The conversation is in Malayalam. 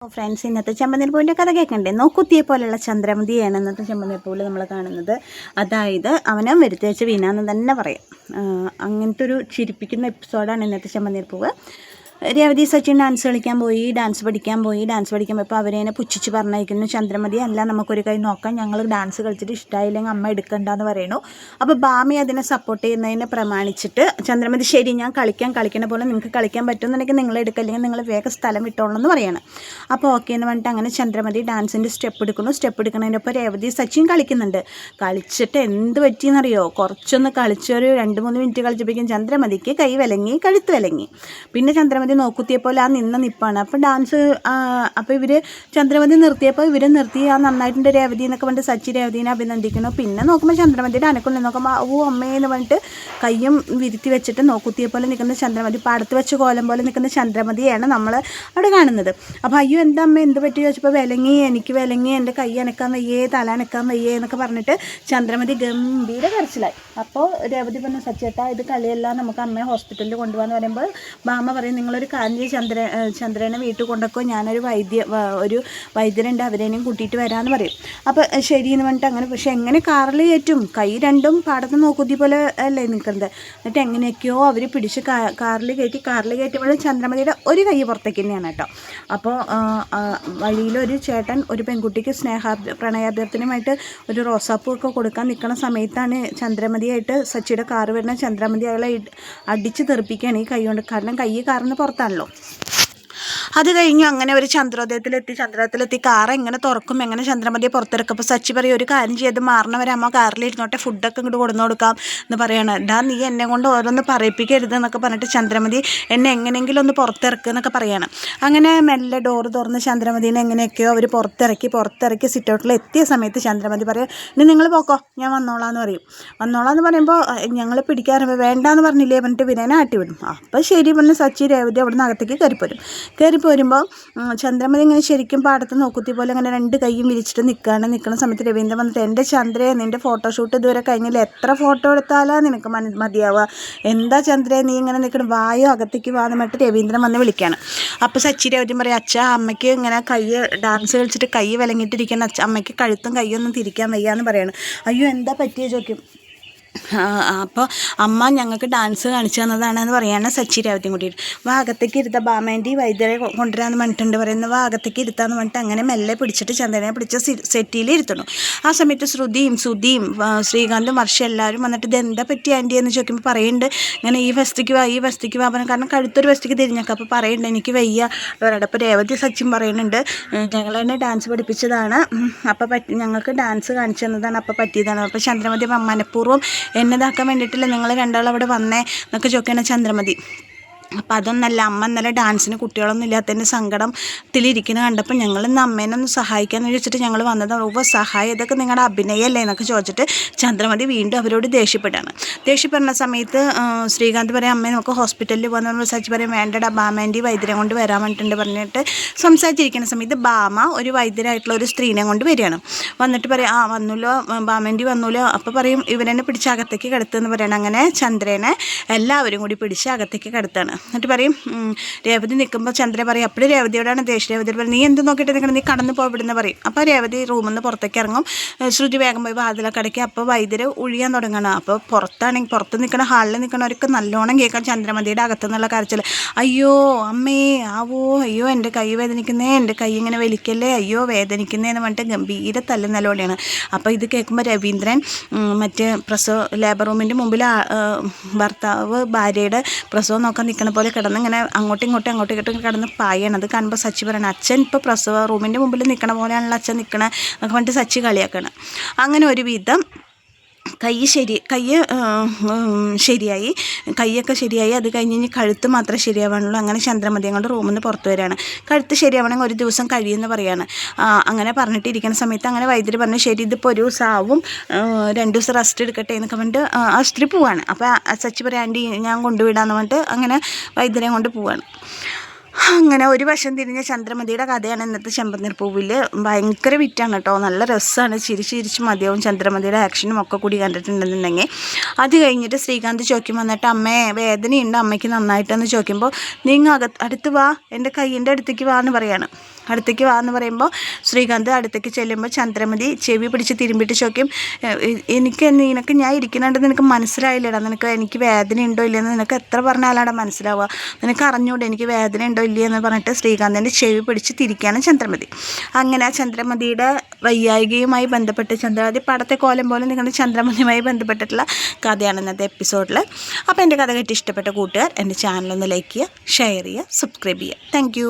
ഫ്രണ്ട്സ്, ഇന്നത്തെ ചെമ്പനീർപ്പൂവിൻ്റെ കഥ കേൾക്കണ്ടേ? നോക്കുത്തിയെ പോലെയുള്ള ചന്ദ്രമതിയാണ് ഇന്നത്തെ ചെമ്പനീർപ്പൂവിൽ നമ്മൾ കാണുന്നത്. അതായത് അവനെ വരുത്തി വെച്ച് വീണാന്ന് തന്നെ പറയാം. അങ്ങനത്തെ ഒരു ചിരിപ്പിക്കുന്ന എപ്പിസോഡാണ് ഇന്നത്തെ ചെമ്പനീർപ്പൂവ്. രേവതി സച്ചിൻ ഡാൻസ് കളിക്കാൻ പോയി, ഡാൻസ് പഠിക്കാൻ പോയപ്പോൾ അവരേനെ പുച്ഛിച്ച് പറഞ്ഞയക്കുന്നു. ചന്ദ്രമതി അല്ല, നമുക്കൊരു കൈ നോക്കാം, ഞങ്ങൾ ഡാൻസ് കളിച്ചിട്ട് ഇഷ്ടമായില്ലെങ്കിൽ അമ്മ എടുക്കണ്ടെന്ന് പറയുന്നു. അപ്പോൾ ബാമി അതിനെ സപ്പോർട്ട് ചെയ്യുന്നതിനെ പ്രമാണിച്ചിട്ട് ചന്ദ്രമതി ശരി, ഞാൻ കളിക്കണ പോലെ നിങ്ങൾക്ക് കളിക്കാൻ പറ്റുമെന്നുണ്ടെങ്കിൽ നിങ്ങൾ എടുക്കുക, അല്ലെങ്കിൽ നിങ്ങൾ വേഗം സ്ഥലം വിട്ടോളൂ എന്ന് പറയണം. അപ്പോൾ ഓക്കെ എന്ന് പറഞ്ഞിട്ട് അങ്ങനെ ചന്ദ്രമതി ഡാൻസിൻ്റെ സ്റ്റെപ്പ് എടുക്കുന്നതിൻ്റെ ഒപ്പം രേവതി സച്ചിൻ കളിക്കുന്നുണ്ട്. കളിച്ചിട്ട് എന്ത് പറ്റിയെന്നറിയോ? കുറച്ചൊന്ന് കളിച്ചൊരു 2-3 മിനിറ്റ് കളിച്ചപ്പോഴേക്കും ചന്ദ്രമതിക്ക് കൈ വിലങ്ങി, കഴുത്ത് വിലങ്ങി. പിന്നെ ചന്ദ്രമതി നോക്കുത്തിയപ്പോൾ നിപ്പാണ്. അപ്പോൾ ഡാൻസ് അപ്പോൾ ചന്ദ്രമതി നിർത്തിയപ്പോൾ നിർത്തി. നന്നായിട്ടുണ്ട് രേവതി എന്നൊക്കെ പറഞ്ഞിട്ട് സച്ചി രേവതിനെ അഭിനന്ദിക്കുന്നു. പിന്നെ നോക്കുമ്പോൾ ചന്ദ്രമതിയുടെ അനക്കുള്ളിൽ നോക്കുമ്പോൾ അമ്മയെന്ന് പറഞ്ഞിട്ട് കയ്യും വിരുത്തി വെച്ചിട്ട് നോക്കുത്തിയെ പോലെ നിൽക്കുന്ന ചന്ദ്രമതി, പാടത്ത് വെച്ച് കോലം പോലെ നിൽക്കുന്ന ചന്ദ്രമതിയാണ് നമ്മൾ അവിടെ കാണുന്നത്. അപ്പോൾ അയ്യോ എന്താ അമ്മ, എന്ത് പറ്റി ചോദിച്ചപ്പോൾ എനിക്ക് വിലങ്ങി, എൻ്റെ കൈ അനക്കാൻ വയ്യേ, തല അനക്കാൻ വയ്യേ എന്നൊക്കെ പറഞ്ഞിട്ട് ചന്ദ്രമതി ഗംഭീര കരച്ചിലായി. അപ്പോൾ രേവതി പറഞ്ഞു, സച്ചേട്ടാ ഇത് കളിയല്ല, നമുക്ക് അമ്മയെ ഹോസ്പിറ്റലിൽ കൊണ്ടുപോകാന്ന് പറയുമ്പോൾ ബാമ പറയും, നിങ്ങളൊരു കാര്യം ചന്ദ്രനെ വീട്ടിൽ കൊണ്ടുവെക്കോ, ഞാനൊരു വൈദ്യരുണ്ട്, അവരേനെയും കൂട്ടിയിട്ട് വരാമെന്ന് പറയും. അപ്പോൾ ശരി എന്ന് പറഞ്ഞിട്ട് അങ്ങനെ. പക്ഷേ എങ്ങനെ കാറിൽ കയറ്റും? കൈ രണ്ടും പാടത്ത് നോക്കുത്തി പോലെ അല്ലേ നിൽക്കുന്നത്. എന്നിട്ട് എങ്ങനെയൊക്കെയോ അവർ പിടിച്ച് കാറിൽ കയറ്റുമ്പോഴും ചന്ദ്രമതിയുടെ ഒരു കൈ പുറത്തേക്ക് തന്നെയാണ് കേട്ടോ. അപ്പോൾ വഴിയിലൊരു ചേട്ടൻ ഒരു പെൺകുട്ടിക്ക് പ്രണയാഭ്യർത്ഥനയുമായിട്ട് ഒരു റോസാപ്പൂ ഒക്കെ കൊടുക്കാൻ നിൽക്കുന്ന സമയത്താണ് ചന്ദ്രമതിയായിട്ട് സച്ചിയുടെ കാറ് വരുന്ന. ചന്ദ്രമതി അയാളെ അടിച്ച് തെറിപ്പിക്കുകയാണ് ഈ കൈ കൊണ്ട്. കാരണം കൈ കാറിന് പുറത്താണല്ലോ. അത് കഴിഞ്ഞു അങ്ങനെ ഒരു ചന്ദ്രോദയത്തിലെത്തി കാറ് എങ്ങനെ തുറക്കും, എങ്ങനെ ചന്ദ്രമതിയെ പുറത്തിറക്കും. അപ്പോൾ സച്ചി പറയും, ഒരു കാര്യം ചെയ്ത് മാറണവരെ അമ്മ കാറിലിരുന്നോട്ടെ, ഫുഡൊക്കെ ഇങ്ങോട്ട് കൊടുന്നു കൊടുക്കാം എന്ന് പറയാണ്. നീ എന്നെ കൊണ്ട് ഓരോന്ന് പറയിപ്പിക്കരുത് എന്നൊക്കെ പറഞ്ഞിട്ട് ചന്ദ്രമതി എന്നെ എങ്ങനെയെങ്കിലും ഒന്ന് പുറത്തിറക്കുക എന്നൊക്കെ പറയാണ്. അങ്ങനെ മെല്ലെ ഡോറ് തുറന്ന് ചന്ദ്രമതിനെ എങ്ങനെയൊക്കെയോ അവർ പുറത്തിറക്കി സിറ്റൗട്ടിൽ എത്തിയ സമയത്ത് ചന്ദ്രമതി പറയും, ഇനി നിങ്ങൾ പോക്കോ, ഞാൻ വന്നോളാന്ന് പറയും. വന്നോളാന്ന് പറയുമ്പോൾ ഞങ്ങൾ പിടിക്കാറുമ്പോൾ വേണ്ടാന്ന് പറഞ്ഞില്ലേ പറഞ്ഞിട്ട് വിനയനെ ആട്ടി വിടും. അപ്പോൾ ശരി പറഞ്ഞ് സച്ചി രേവതി അവിടെ നിന്ന് അകത്തേക്ക് കയറി പോരുമ്പോൾ ചന്ദ്രമതി ഇങ്ങനെ ശരിക്കും പാടത്ത് നോക്കുത്തി പോലെ അങ്ങനെ 2 കൈയും വിരിച്ചിട്ട് നിൽക്കുന്ന സമയത്ത് രവീന്ദ്രൻ വന്നിട്ട്, എൻ്റെ ചന്ദ്രയെ, നിൻ്റെ ഫോട്ടോഷൂട്ട് ഇതുവരെ കഴിഞ്ഞില്ല, എത്ര ഫോട്ടോ എടുത്താലാ നിനക്ക് മതിയാവുക, എന്താ ചന്ദ്രയെ നീ ഇങ്ങനെ നിൽക്കണം, വായോ അകത്തേക്ക് വാന്ന് പറഞ്ഞിട്ട് രവീന്ദ്രൻ വന്ന് വിളിക്കുകയാണ്. അപ്പോൾ സച്ചി രവീന്ദ്രൻ പറയും, അച്ഛാ അമ്മയ്ക്ക് ഇങ്ങനെ ഡാൻസ് കളിച്ചിട്ട് കൈ വിലങ്ങിയിട്ടിരിക്കുന്ന അമ്മയ്ക്ക് കഴുത്തും കൈയൊന്നും തിരിക്കാൻ വയ്യാന്ന് പറയാണ്. അയ്യോ എന്താ പറ്റിയ ചോദിക്കും. അപ്പോൾ അമ്മ ഞങ്ങൾക്ക് ഡാൻസ് കാണിച്ചു തന്നതാണെന്ന് പറയുകയാണ് സച്ചി രേവതിയും കൂട്ടിയിട്ട്. ഭാഗത്തേക്ക് ഇരുത്താം, ബാമേൻ്റെ വൈദ്യരെ കൊണ്ടുവരാമെന്ന് പറഞ്ഞിട്ടുണ്ട് പറയുന്നത്. ഭാഗത്തേക്ക് ഇരുത്താന്ന് പറഞ്ഞിട്ട് അങ്ങനെ മെല്ലെ പിടിച്ചിട്ട് ചന്ദ്രനെ പിടിച്ച് സെറ്റിയിൽ ഇരുത്തണം. ആ സമയത്ത് ശ്രുതിയും ശ്രീകാന്തും വർഷ എല്ലാവരും വന്നിട്ട് ഇത് എന്താ പറ്റി ആൻറ്റി എന്ന് ചോദിക്കുമ്പോൾ പറയുന്നുണ്ട്, ഇങ്ങനെ ഈ ഫസ്റ്റിക്ക് വാ പറഞ്ഞു. കാരണം കഴുത്തൊരു ഫസ്റ്റിക്ക് തിരിഞ്ഞേക്കാം. അപ്പോൾ പറയുന്നുണ്ട് എനിക്ക് വയ്യ പറയുന്നത്. അപ്പോൾ രേവതി സച്ചിൻ പറയുന്നുണ്ട്, ഞങ്ങൾ തന്നെ ഡാൻസ് പഠിപ്പിച്ചതാണ്, അപ്പോൾ ഞങ്ങൾക്ക് ഡാൻസ് കാണിച്ചു തന്നതാണ്, അപ്പോൾ പറ്റിയതാണ്. അപ്പോൾ ചന്ദ്രമതി മനഃപൂർവ്വം എന്നതാക്കാൻ വേണ്ടിയിട്ടില്ല നിങ്ങൾ രണ്ടാളും അവിടെ വന്നേ എന്നൊക്കെ ചോദിക്കുകയാണ് ചന്ദ്രമതി. അപ്പം അതൊന്നല്ല, അമ്മ ഇന്നലെ ഡാൻസിന് കുട്ടികളൊന്നും ഇല്ലാത്തതിൻ്റെ സങ്കടത്തിലിരിക്കുന്നത് കണ്ടപ്പോൾ ഞങ്ങൾ ഇന്ന് അമ്മേനെ ഒന്ന് സഹായിക്കാമെന്ന് ചോദിച്ചിട്ട് ഞങ്ങൾ വന്നത്. സഹായം ഇതൊക്കെ നിങ്ങളുടെ അഭിനയമല്ലേ എന്നൊക്കെ ചോദിച്ചിട്ട് ചന്ദ്രമതി വീണ്ടും അവരോട് ദേഷ്യപ്പെടുന്ന സമയത്ത് ശ്രീകാന്ത് പറയാം, അമ്മേ നമുക്ക് ഹോസ്പിറ്റലിൽ പോകുന്ന. സച്ചി പറയും, വേണ്ടടാ ബാമേൻ്റെ വൈദ്യരെ കൊണ്ട് വരാൻ വേണ്ടിയിട്ടുണ്ട് പറഞ്ഞിട്ട് സംസാരിച്ചിരിക്കുന്ന സമയത്ത് ബാമ ഒരു വൈദ്യരായിട്ടുള്ള ഒരു സ്ത്രീനെ കൊണ്ട് വരികയാണ്. വന്നിട്ട് പറയും, വന്നല്ലോ ബാമേൻ്റെ വന്നല്ലോ. അപ്പോൾ പറയും, ഇവരെന്നെ പിടിച്ച് അകത്തേക്ക് കിടത്തുമെന്ന് പറയണം. അങ്ങനെ ചന്ദ്രനെ എല്ലാവരും കൂടി പിടിച്ച് അകത്തേക്ക് കിടത്താണ്. എന്നിട്ട് പറയും, രേവതി നിൽക്കുമ്പോൾ ചന്ദ്ര പറയും, അപ്പോഴും രേവതിയോടാണ് ദേഷ്യം. രേവതി പറയും, നീ എന്ത് നോക്കിയിട്ട് നിൽക്കണം, നീ കടന്നു പോവിടുന്ന് പറയും. അപ്പോൾ രേവതി റൂമിൽ നിന്ന് പുറത്തേക്ക് ഇറങ്ങും. ശ്രുതി വേഗം പോയി വാതിലൊക്കെ അടയ്ക്കുക. അപ്പോൾ വൈദ്യര് ഒഴിയാൻ തുടങ്ങണം. അപ്പോൾ പുറത്ത് നിൽക്കണ ഹാളിൽ നിൽക്കണവർക്ക് നല്ലോണം കേൾക്കാം ചന്ദ്രമതിയുടെ അകത്തുനിന്നുള്ള കരച്ചിൽ. അയ്യോ അമ്മേ ആവോ, അയ്യോ എൻ്റെ കൈ വേദനിക്കുന്നേ, എൻ്റെ കൈ ഇങ്ങനെ വലിക്കല്ലേ, അയ്യോ വേദനിക്കുന്നേ എന്ന് പറഞ്ഞിട്ട് ഗംഭീര തല്ല് നിലവിളിയാണ്. അപ്പോൾ ഇത് കേൾക്കുമ്പോൾ രവീന്ദ്രൻ ലേബർ റൂമിൻ്റെ മുമ്പിൽ ഭർത്താവ് ഭാര്യയുടെ പ്രസവം നോക്കാൻ നിൽക്കണം പോലെ കിടന്ന് ഇങ്ങനെ അങ്ങോട്ടും ഇങ്ങോട്ടും കിടന്ന് പായണം. അത് കാണുമ്പോൾ സച്ചി പറയണം, അച്ഛൻ ഇപ്പോൾ പ്രസവ റൂമിൻ്റെ മുമ്പിൽ നിൽക്കണ പോലെയാണല്ലോ അച്ഛൻ നിൽക്കണേ എന്നൊക്കെ പറഞ്ഞിട്ട് സച്ചി കളിയാക്കണം. അങ്ങനെ ഒരു വിധം കൈയൊക്കെ ശരിയായി. അത് കഴിഞ്ഞ് കഴുത്ത് മാത്രമേ ശരിയാവാനുള്ളൂ. അങ്ങനെ ചന്ദ്രമതിയും കൊണ്ട് റൂമിൽ നിന്ന് പുറത്ത് വരികയാണ്. കഴുത്ത് ശരിയാവണമെങ്കിൽ 1 ദിവസം കഴിയുമെന്ന് പറയാണ്. അങ്ങനെ പറഞ്ഞിട്ടിരിക്കുന്ന സമയത്ത് അങ്ങനെ വൈദ്യുതി പറഞ്ഞു, ശരി ഇതിപ്പോൾ 1 ദിവസം ആവും, 2 ദിവസം റെസ്റ്റ് എടുക്കട്ടെ എന്നൊക്കെ പറഞ്ഞിട്ട് ആശുപത്രി പോവാണ്. അപ്പോൾ സച്ചി പറയാം, ആൻറ്റി ഞാൻ കൊണ്ടുവിടാന്ന് പറഞ്ഞിട്ട് അങ്ങനെ വൈദ്യരെ കൊണ്ട് പോവാണ്. അങ്ങനെ ഒരു വശം തിരിഞ്ഞ ചന്ദ്രമതിയുടെ കഥയാണ് ഇന്നത്തെ ചെമ്പനീർപ്പൂവിൽ. ഭയങ്കര വിറ്റാണ് കേട്ടോ, നല്ല രസമാണ്, ചിരിച്ച് മതിയാവും. ചന്ദ്രമതിയുടെ ആക്ഷനും ഒക്കെ കൂടി കണ്ടിട്ടുണ്ടെന്നുണ്ടെങ്കിൽ. അത് കഴിഞ്ഞിട്ട് ശ്രീകാന്ത് ചോദിക്കും വന്നിട്ട്, അമ്മേ വേദനയുണ്ട് അമ്മയ്ക്ക് നന്നായിട്ടെന്ന് ചോദിക്കുമ്പോൾ, നിങ്ങൾ അടുത്ത് വാ, എൻ്റെ കൈയിൻ്റെ അടുത്തേക്ക് വാ എന്ന് പറയാണ്. അടുത്തേക്ക് വാ എന്ന് പറയുമ്പോൾ ശ്രീകാന്ത് അടുത്തേക്ക് ചെല്ലുമ്പോൾ ചന്ദ്രമതി ചെവി പിടിച്ച് തിരുമ്പിട്ട് ചോദിക്കും, നിനക്ക് ഞാൻ ഇരിക്കുന്നുണ്ടെന്ന് നിനക്ക് മനസ്സിലായില്ലടാ, എനിക്ക് വേദന ഉണ്ടോ ഇല്ലയെന്ന് നിനക്ക് എത്ര പറഞ്ഞാലാടാ മനസ്സിലാവുക, നിനക്ക് അറിഞ്ഞൂടെ എനിക്ക് വേദന ഉണ്ടോ ഇല്ലയെന്ന് പറഞ്ഞിട്ട് ശ്രീകാന്തിൻ്റെ ചെവി പിടിച്ച് തിരിക്കുകയാണ് ചന്ദ്രമതി. അങ്ങനെ ആ ചന്ദ്രമതിയുടെ വയ്യായികയുമായി ബന്ധപ്പെട്ട് ചന്ദ്രമതി പടത്തെ കോലം പോലെ നിങ്ങളുടെ ചന്ദ്രമതിയുമായി ബന്ധപ്പെട്ടിട്ടുള്ള കഥയാണ് ഇന്നത്തെ എപ്പിസോഡിൽ. അപ്പോൾ എൻ്റെ കഥ കേട്ട് ഇഷ്ടപ്പെട്ട കൂട്ടുകാർ എൻ്റെ ചാനലൊന്ന് ലൈക്ക് ചെയ്യുക, ഷെയർ ചെയ്യുക, സബ്സ്ക്രൈബ് ചെയ്യുക. താങ്ക്